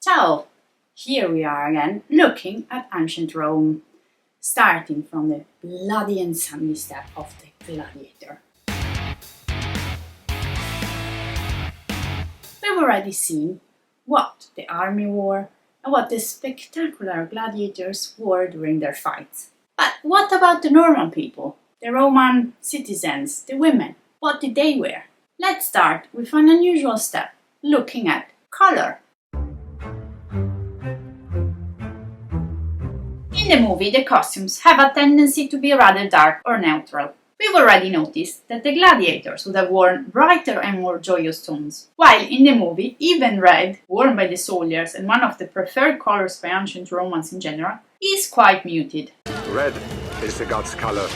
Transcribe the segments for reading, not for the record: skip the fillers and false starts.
Ciao! Here we are again, looking at ancient Rome, starting from the bloody and sandy step of the Gladiator. We've already seen what the army wore and what the spectacular gladiators wore during their fights. But what about the normal people, the Roman citizens, the women? What did they wear? Let's start with an unusual step, looking at color. In the movie, the costumes have a tendency to be rather dark or neutral. We've already noticed that the gladiators would have worn brighter and more joyous tones, while in the movie, even red, worn by the soldiers and one of the preferred colors by ancient Romans in general, is quite muted. Red is the god's color.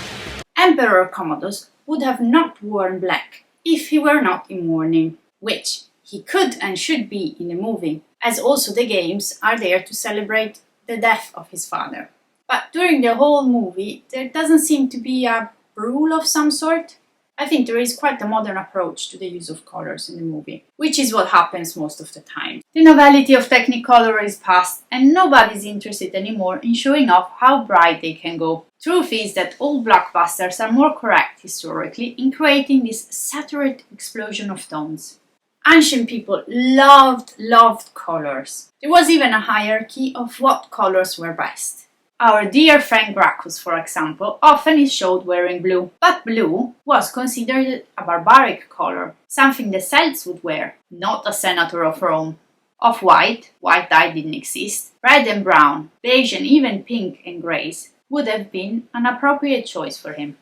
Emperor Commodus would have not worn black if he were not in mourning, which he could and should be in the movie, as also the games are there to celebrate the death of his father. But during the whole movie, there doesn't seem to be a rule of some sort. I think there is quite a modern approach to the use of colors in the movie, which is what happens most of the time. The novelty of Technicolor is past, and nobody's interested anymore in showing off how bright they can go. Truth is that all blockbusters are more correct historically in creating this saturated explosion of tones. Ancient people loved colors. There was even a hierarchy of what colors were best. Our dear friend Gracchus, for example, often is showed wearing blue, but blue was considered a barbaric color, something the Celts would wear, not a senator of Rome. Of white dye didn't exist, red and brown, beige and even pink and greys would have been an appropriate choice for him.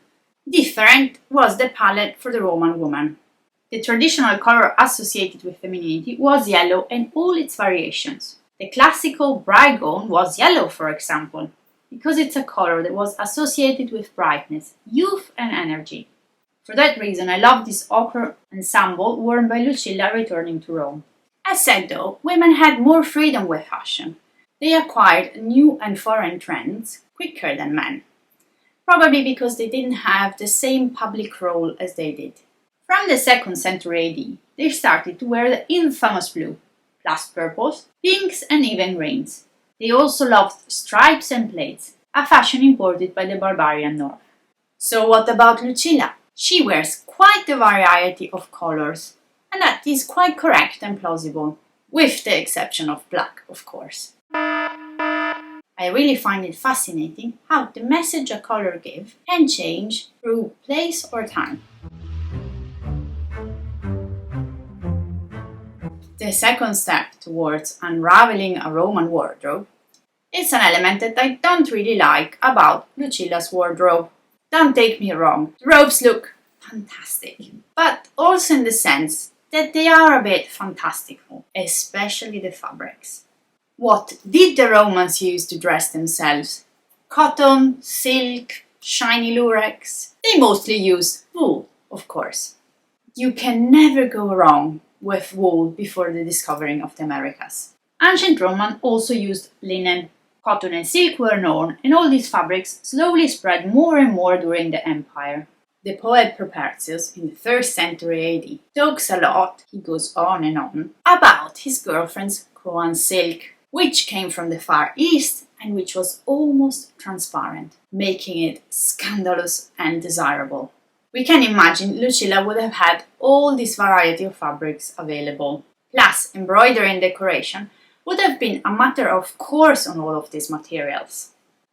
Different was the palette for the Roman woman. The traditional color associated with femininity was yellow and all its variations. The classical bride gown was yellow, for example, because it's a color that was associated with brightness, youth and energy. For that reason, I love this ochre ensemble worn by Lucilla returning to Rome. As said though, women had more freedom with fashion. They acquired new and foreign trends quicker than men, probably because they didn't have the same public role as they did. From the 2nd century AD, they started to wear the infamous blue, plus purples, pinks and even greens. They also loved stripes and plates, a fashion imported by the barbarian north. So what about Lucilla? She wears quite a variety of colors, and that is quite correct and plausible, with the exception of black, of course. I really find it fascinating how the message a color gives can change through place or time. The second step towards unraveling a Roman wardrobe is an element that I don't really like about Lucilla's wardrobe. Don't take me wrong, the robes look fantastic, but also in the sense that they are a bit fantastical, especially the fabrics. What did the Romans use to dress themselves? Cotton, silk, shiny lurex? They mostly used wool, of course. You can never go wrong with wool before the discovering of the Americas. Ancient Romans also used linen. Cotton and silk were known, and all these fabrics slowly spread more and more during the empire. The poet Propertius in the 1st century AD talks a lot, he goes on and on, about his girlfriend's Croan silk, which came from the Far East and which was almost transparent, making it scandalous and desirable. We can imagine Lucilla would have had all this variety of fabrics available. Plus, embroidery and decoration would have been a matter of course on all of these materials.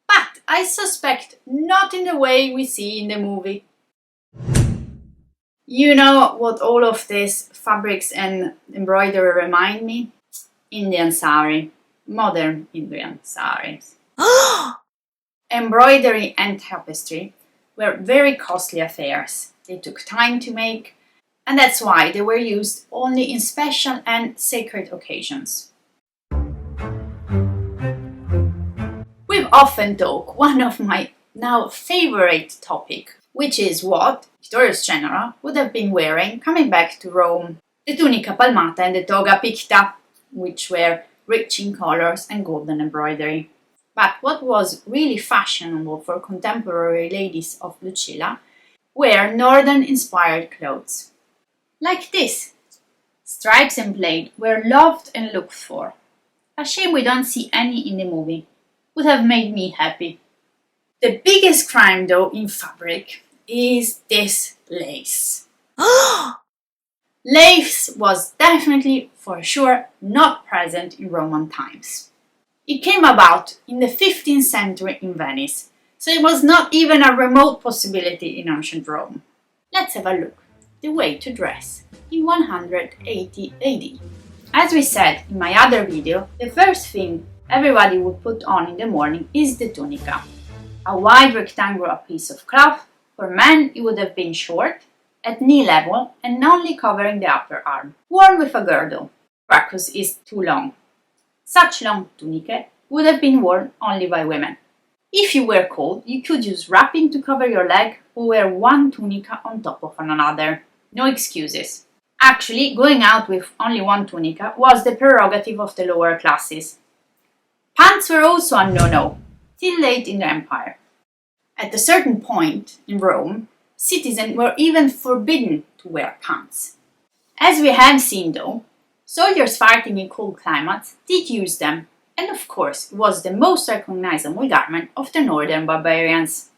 But I suspect not in the way we see in the movie. You know what all of these fabrics and embroidery remind me? Indian sari. Modern Indian saris. Embroidery and tapestry were very costly affairs. They took time to make, and that's why they were used only in special and sacred occasions. We've often talked one of my now favorite topic, which is what victorious general would have been wearing coming back to Rome. The tunica palmata and the toga picta, which were rich in colors and golden embroidery. But what was really fashionable for contemporary ladies of Lucilla were northern-inspired clothes. Like this. Stripes and plaid were loved and looked for. A shame we don't see any in the movie. Would have made me happy. The biggest crime, though, in fabric is this lace. Lace was definitely, for sure, not present in Roman times. It came about in the 15th century in Venice, so it was not even a remote possibility in ancient Rome. Let's have a look at the way to dress in 180 AD. As we said in my other video, the first thing everybody would put on in the morning is the tunica. A wide rectangular piece of cloth. For men it would have been short, at knee level and only covering the upper arm, worn with a girdle, because it's too long. Such long tunicae would have been worn only by women. If you were cold, you could use wrapping to cover your leg or wear one tunica on top of another. No excuses. Actually, going out with only one tunica was the prerogative of the lower classes. Pants were also a no-no, till late in the empire. At a certain point in Rome, citizens were even forbidden to wear pants. As we have seen though, soldiers fighting in cold climates did use them, and of course it was the most recognizable garment of the northern barbarians.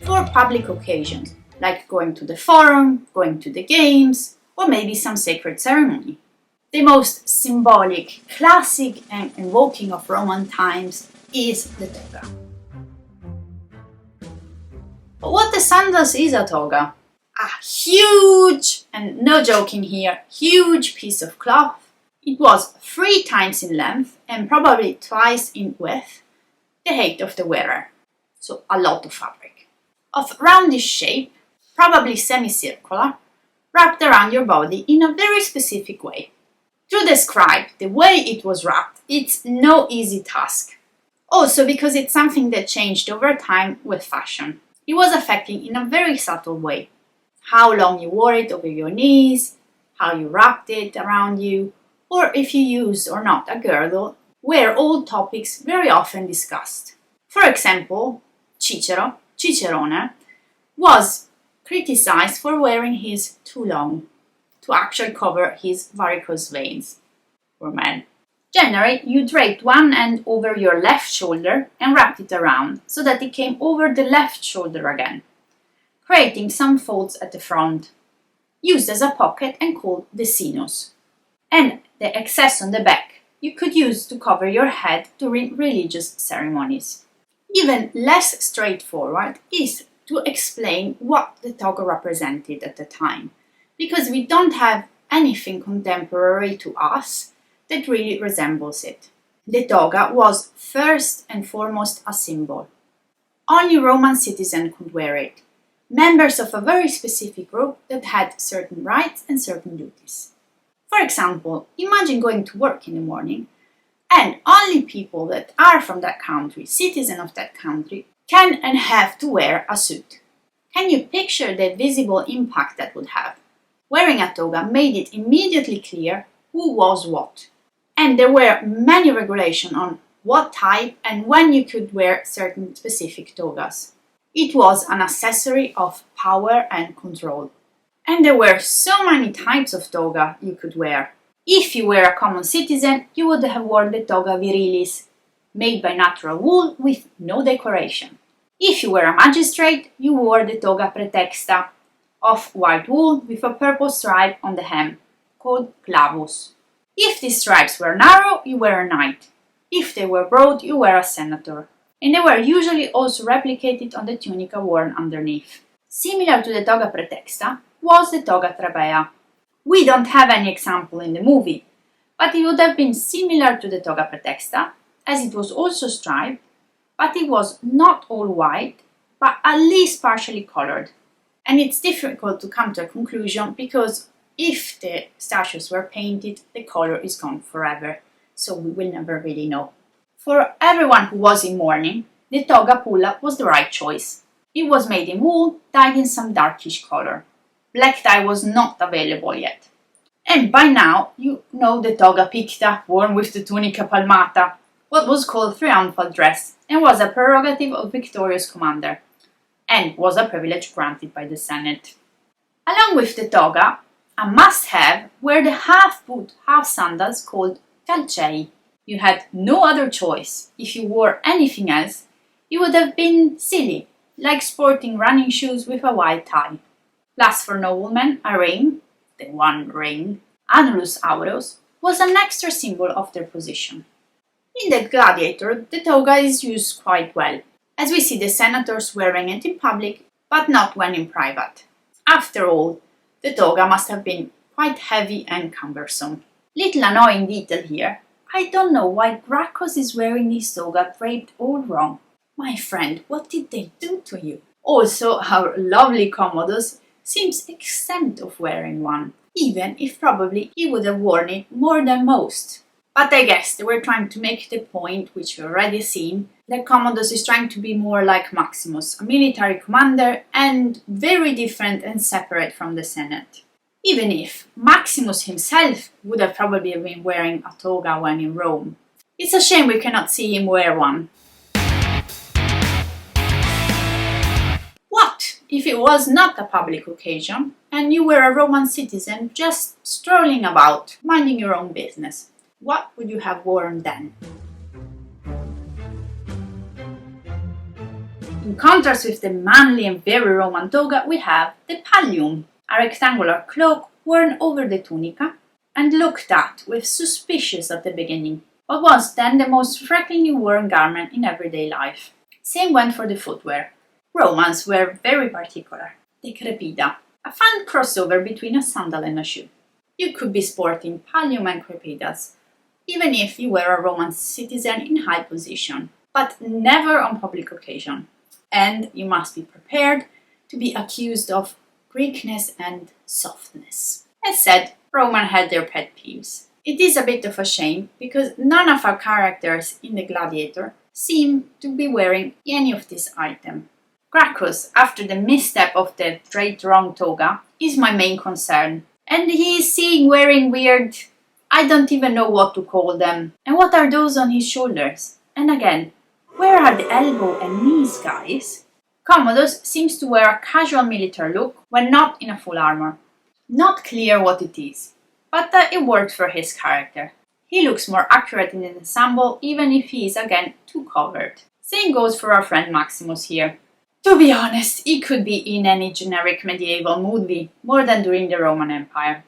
For public occasions, like going to the forum, going to the games, or maybe some sacred ceremony. The most symbolic, classic and evoking of Roman times is the toga. But what the sun does is a toga. A huge, and no joking here, huge piece of cloth. It was 3 times in length and probably twice in width, the height of the wearer. So a lot of fabric. Of roundish shape, probably semicircular, wrapped around your body in a very specific way. To describe the way it was wrapped, it's no easy task. Also because it's something that changed over time with fashion. It was affecting in a very subtle way. How long you wore it over your knees, how you wrapped it around you, or if you used or not a girdle, were all topics very often discussed. For example, Cicerone, was criticized for wearing his too long, to actually cover his varicose veins for men. Generally, you draped one end over your left shoulder and wrapped it around so that it came over the left shoulder again, creating some folds at the front, used as a pocket and called the sinus. And the excess on the back you could use to cover your head during religious ceremonies. Even less straightforward is to explain what the toga represented at the time, because we don't have anything contemporary to us that really resembles it. The toga was first and foremost a symbol. Only Roman citizens could wear it, members of a very specific group that had certain rights and certain duties. For example, imagine going to work in the morning and only people that are from that country, citizens of that country, can and have to wear a suit. Can you picture the visible impact that would have? Wearing a toga made it immediately clear who was what. And there were many regulations on what type and when you could wear certain specific togas. It was an accessory of power and control. And there were so many types of toga you could wear. If you were a common citizen, you would have worn the toga virilis, made by natural wool with no decoration. If you were a magistrate, you wore the toga praetexta, of white wool with a purple stripe on the hem, called clavus. If these stripes were narrow, you were a knight. If they were broad, you were a senator. And they were usually also replicated on the tunica worn underneath. Similar to the toga praetexta was the toga trabea. We don't have any example in the movie, but it would have been similar to the toga praetexta, as it was also striped, but it was not all white, but at least partially colored. And it's difficult to come to a conclusion because if the statues were painted, the color is gone forever, so we will never really know. For everyone who was in mourning, the toga pulla was the right choice. It was made in wool, dyed in some darkish color. Black dye was not available yet. And by now, you know the toga picta, worn with the tunica palmata, what was called triumphal dress, and was a prerogative of victorious commander, and was a privilege granted by the Senate. Along with the toga, A must-have were the half-boot, half-sandals called calcei. You had no other choice. If you wore anything else, it would have been silly, like sporting running shoes with a white tie. Plus, for noblemen, a ring, the one ring, annulus aureus, was an extra symbol of their position. In the Gladiator, the toga is used quite well, as we see the senators wearing it in public, but not when in private. After all, the toga must have been quite heavy and cumbersome. Little annoying detail here, I don't know why Gracchus is wearing this toga draped all wrong. My friend, what did they do to you? Also, our lovely Commodus seems exempt of wearing one, even if probably he would have worn it more than most. But I guess they were trying to make the point, which we've already seen, that Commodus is trying to be more like Maximus, a military commander and very different and separate from the Senate. Even if Maximus himself would have probably been wearing a toga when in Rome. It's a shame we cannot see him wear one. What if it was not a public occasion and you were a Roman citizen just strolling about, minding your own business? What would you have worn then? In contrast with the manly and very Roman toga, we have the pallium, a rectangular cloak worn over the tunica and looked at with suspicion at the beginning, but was then the most frequently worn garment in everyday life. Same went for the footwear. Romans were very particular. The crepida, a fun crossover between a sandal and a shoe. You could be sporting pallium and crepidas, even if you were a Roman citizen in high position, but never on public occasion. And you must be prepared to be accused of Greekness and softness. As said, Romans had their pet peeves. It is a bit of a shame because none of our characters in the Gladiator seem to be wearing any of this item. Gracchus, after the misstep of the draped wrong toga, is my main concern. And he is seen wearing weird, I don't even know what to call them. And what are those on his shoulders? And again, where are the elbow and knees, guys? Commodus seems to wear a casual military look when not in a full armor. Not clear what it is, but it works for his character. He looks more accurate in the ensemble even if he is again too covered. Same goes for our friend Maximus here. To be honest, he could be in any generic medieval movie, more than during the Roman Empire.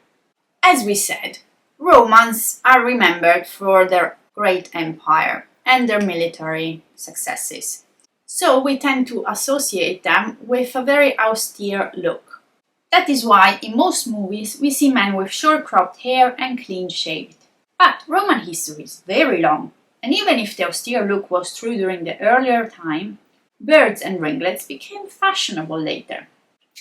As we said, Romans are remembered for their great empire and their military successes. So we tend to associate them with a very austere look. That is why in most movies we see men with short cropped hair and clean shaved. But Roman history is very long, and even if the austere look was true during the earlier time, beards and ringlets became fashionable later.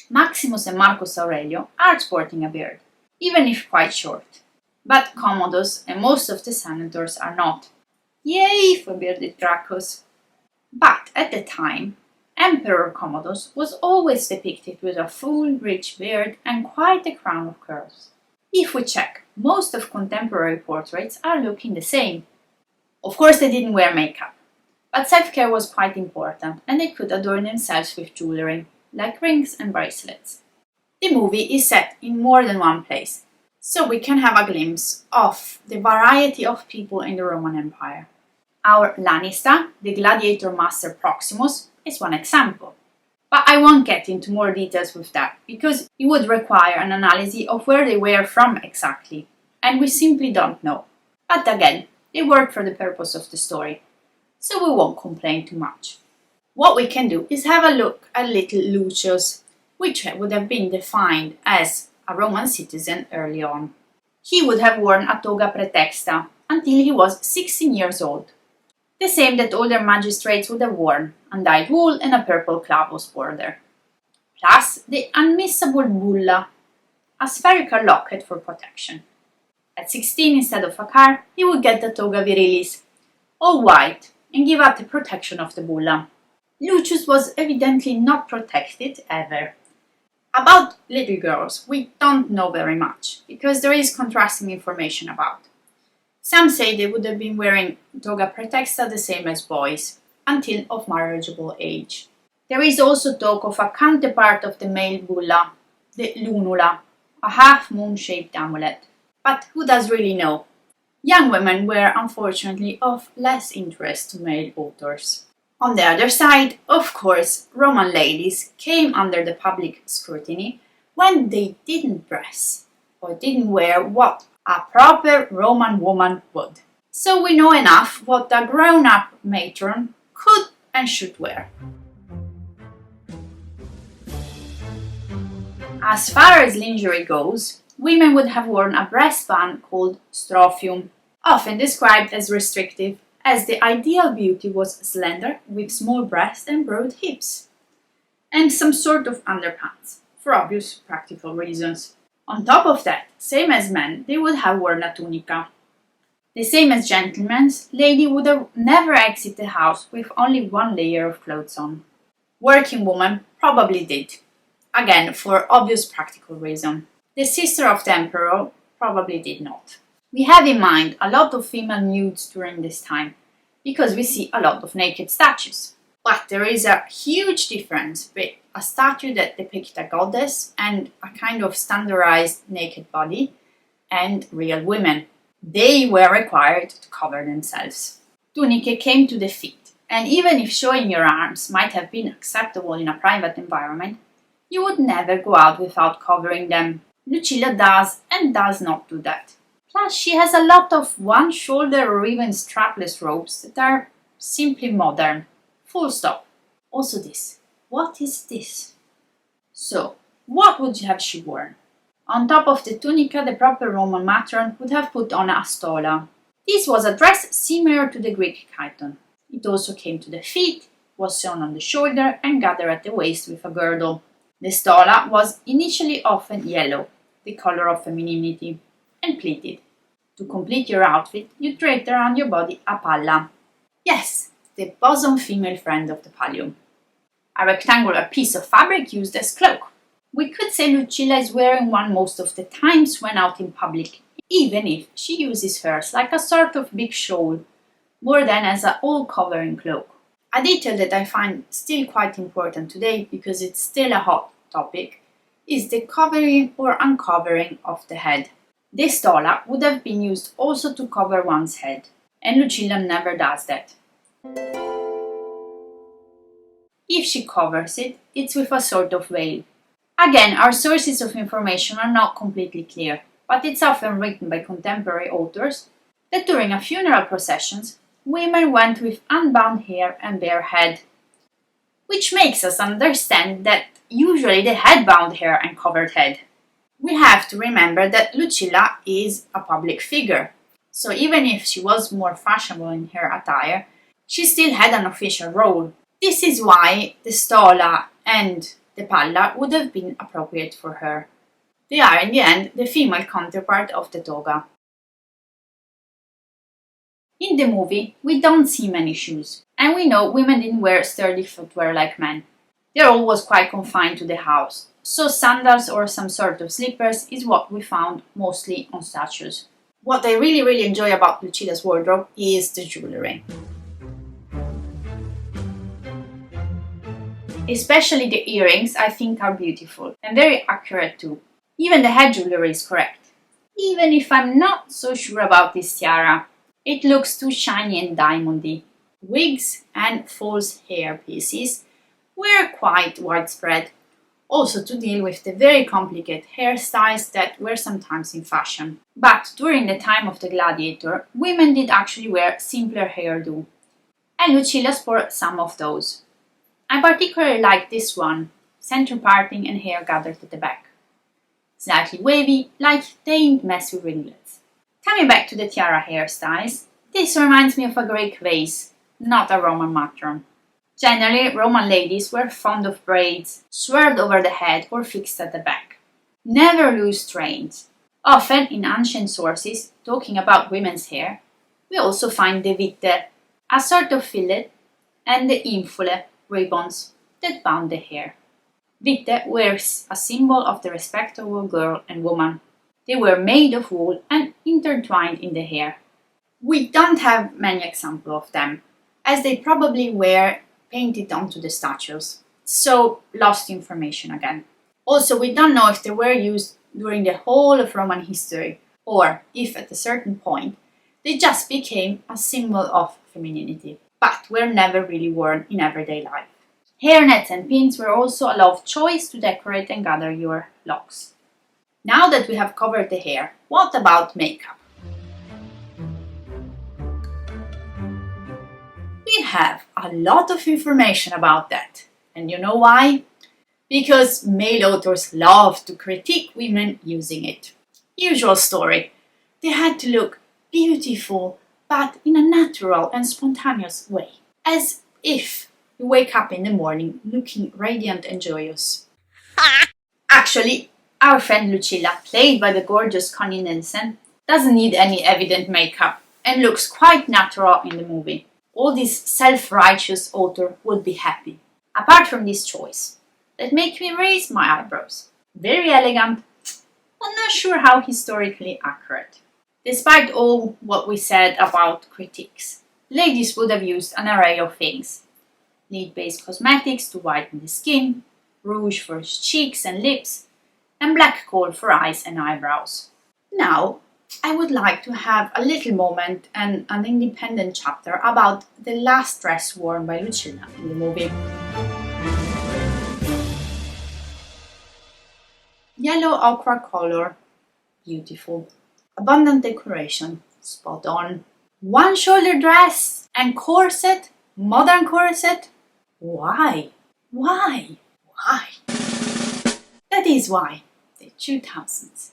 Maximus and Marcus Aurelio are sporting a beard, even if quite short. But Commodus and most of the senators are not. Yay for bearded Gracchus! But at the time, Emperor Commodus was always depicted with a full, rich beard and quite a crown of curls. If we check, most of contemporary portraits are looking the same. Of course they didn't wear makeup, but self-care was quite important and they could adorn themselves with jewellery, like rings and bracelets. The movie is set in more than one place, so we can have a glimpse of the variety of people in the Roman Empire. Our Lanista, the gladiator master Proximus, is one example. But I won't get into more details with that, because it would require an analysis of where they were from exactly, and we simply don't know. But again, they work for the purpose of the story, so we won't complain too much. What we can do is have a look at little Lucius, which would have been defined as a Roman citizen early on. He would have worn a toga praetexta until he was 16 years old. The same that older magistrates would have worn, undyed wool and a purple clavos border. Plus the unmissable bulla, a spherical locket for protection. At 16, instead of a car, he would get the toga virilis, all white, and give up the protection of the bulla. Lucius was evidently not protected ever. About little girls, we don't know very much, because there is contrasting information about. Some say they would have been wearing toga praetexta the same as boys, until of marriageable age. There is also talk of a counterpart of the male bulla, the lunula, a half-moon-shaped amulet. But who does really know? Young women were unfortunately of less interest to male authors. On the other side, of course, Roman ladies came under the public scrutiny when they didn't dress or didn't wear what a proper Roman woman would. So we know enough what a grown-up matron could and should wear. As far as lingerie goes, women would have worn a breastband called strophium, often described as restrictive, as the ideal beauty was slender with small breasts and broad hips, and some sort of underpants, for obvious practical reasons. On top of that, same as men, they would have worn a tunica. The same as gentlemen, lady would have never exit the house with only one layer of clothes on. Working woman probably did, again for obvious practical reason. The sister of the emperor probably did not. We have in mind a lot of female nudes during this time, because we see a lot of naked statues. But there is a huge difference between a statue that depicts a goddess and a kind of standardized naked body, and real women. They were required to cover themselves. Tunicae came to the feet, and even if showing your arms might have been acceptable in a private environment, you would never go out without covering them. Lucilla does and does not do that. Plus, she has a lot of one-shoulder or even strapless robes that are simply modern. Full stop. Also this. What is this? So, what would have she worn? On top of the tunica, the proper Roman matron would have put on a stola. This was a dress similar to the Greek chiton. It also came to the feet, was sewn on the shoulder and gathered at the waist with a girdle. The stola was initially often yellow, the color of femininity, and pleated. To complete your outfit, you draped around your body a palla. Yes, the bosom female friend of the pallium. A rectangular piece of fabric used as cloak. We could say Lucilla is wearing one most of the times when out in public, even if she uses hers like a sort of big shawl, more than as an all-covering cloak. A detail that I find still quite important today, because it's still a hot topic, is the covering or uncovering of the head. This stola would have been used also to cover one's head, and Lucilla never does that. If she covers it, it's with a sort of veil. Again, our sources of information are not completely clear, but it's often written by contemporary authors that during a funeral processions, women went with unbound hair and bare head, which makes us understand that usually they had bound hair and covered head. We have to remember that Lucilla is a public figure, so even if she was more fashionable in her attire, she still had an official role. This is why the stola and the palla would have been appropriate for her. They are in the end the female counterpart of the toga. In the movie, we don't see many shoes, and we know women didn't wear sturdy footwear like men. They're always quite confined to the house, so sandals or some sort of slippers is what we found mostly on statues. What I really enjoy about Lucilla's wardrobe is the jewellery. Especially the earrings, I think, are beautiful and very accurate too. Even the head jewellery is correct. Even if I'm not so sure about this tiara, it looks too shiny and diamondy. Wigs and false hair pieces were quite widespread, also to deal with the very complicated hairstyles that were sometimes in fashion. But during the time of the Gladiator, women did actually wear simpler hairdo, and Lucilla sported some of those. I particularly like this one, center parting and hair gathered at the back. Slightly wavy, like they ain't mess with ringlets. Coming back to the tiara hairstyles, this reminds me of a Greek vase, not a Roman matron. Generally, Roman ladies were fond of braids, swirled over the head or fixed at the back. Never loose trains. Often in ancient sources, talking about women's hair, we also find the vitte, a sort of fillet, and the infule, ribbons, that bound the hair. Vitte wears a symbol of the respectable girl and woman. They were made of wool and intertwined in the hair. We don't have many examples of them, as they probably were painted onto the statues, so lost information again. Also, we don't know if they were used during the whole of Roman history, or if at a certain point they just became a symbol of femininity, but were never really worn in everyday life. Hairnets and pins were also a love choice to decorate and gather your locks. Now that we have covered the hair, what about makeup? We have a lot of information about that. And you know why? Because male authors love to critique women using it. Usual story. They had to look beautiful, but in a natural and spontaneous way. As if you wake up in the morning looking radiant and joyous. Actually, our friend Lucilla, played by the gorgeous Connie Nielsen, doesn't need any evident makeup and looks quite natural in the movie. All this self-righteous author would be happy. Apart from this choice, that makes me raise my eyebrows. Very elegant, but not sure how historically accurate. Despite all what we said about critiques, ladies would have used an array of things. Lead-based cosmetics to whiten the skin, rouge for cheeks and lips, and black kohl for eyes and eyebrows. Now, I would like to have a little moment and an independent chapter about the last dress worn by Lucilla in the movie. Yellow ochre color, beautiful. Abundant decoration, spot on. One shoulder dress and corset, modern corset. Why? Why? Why? That is why the 2000s.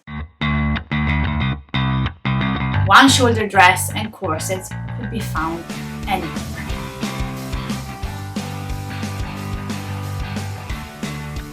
One shoulder dress and corsets could be found anywhere.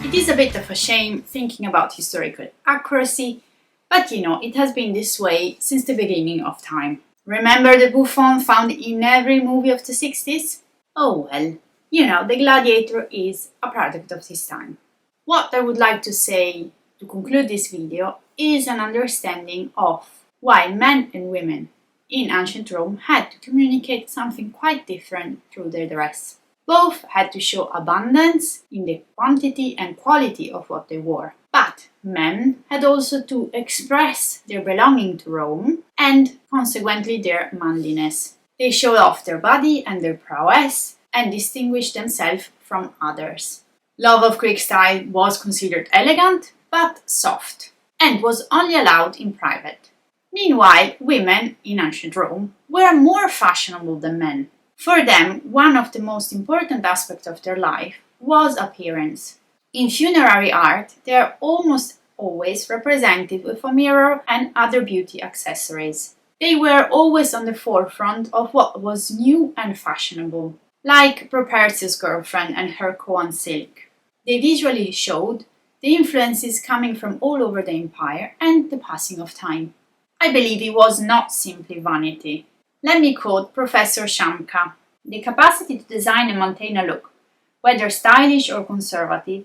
It is a bit of a shame thinking about historical accuracy, but it has been this way since the beginning of time. Remember the bouffon found in every movie of the 60s? Oh well, the Gladiator is a product of this time. What I would like to say to conclude this video is an understanding of why men and women in ancient Rome had to communicate something quite different through their dress. Both had to show abundance in the quantity and quality of what they wore, but men had also to express their belonging to Rome and consequently their manliness. They showed off their body and their prowess and distinguished themselves from others. Love of Greek style was considered elegant but soft and was only allowed in private. Meanwhile, women in ancient Rome were more fashionable than men. For them, one of the most important aspects of their life was appearance. In funerary art, they are almost always represented with a mirror and other beauty accessories. They were always on the forefront of what was new and fashionable, like Propertius' girlfriend and her koan silk. They visually showed the influences coming from all over the empire and the passing of time. I believe it was not simply vanity. Let me quote Professor Shamka. The capacity to design and maintain a look, whether stylish or conservative,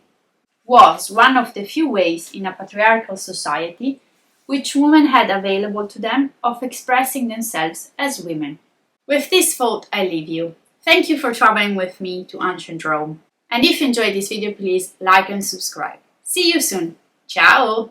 was one of the few ways in a patriarchal society which women had available to them of expressing themselves as women. With this thought, I leave you. Thank you for traveling with me to ancient Rome. And if you enjoyed this video, please like and subscribe. See you soon. Ciao!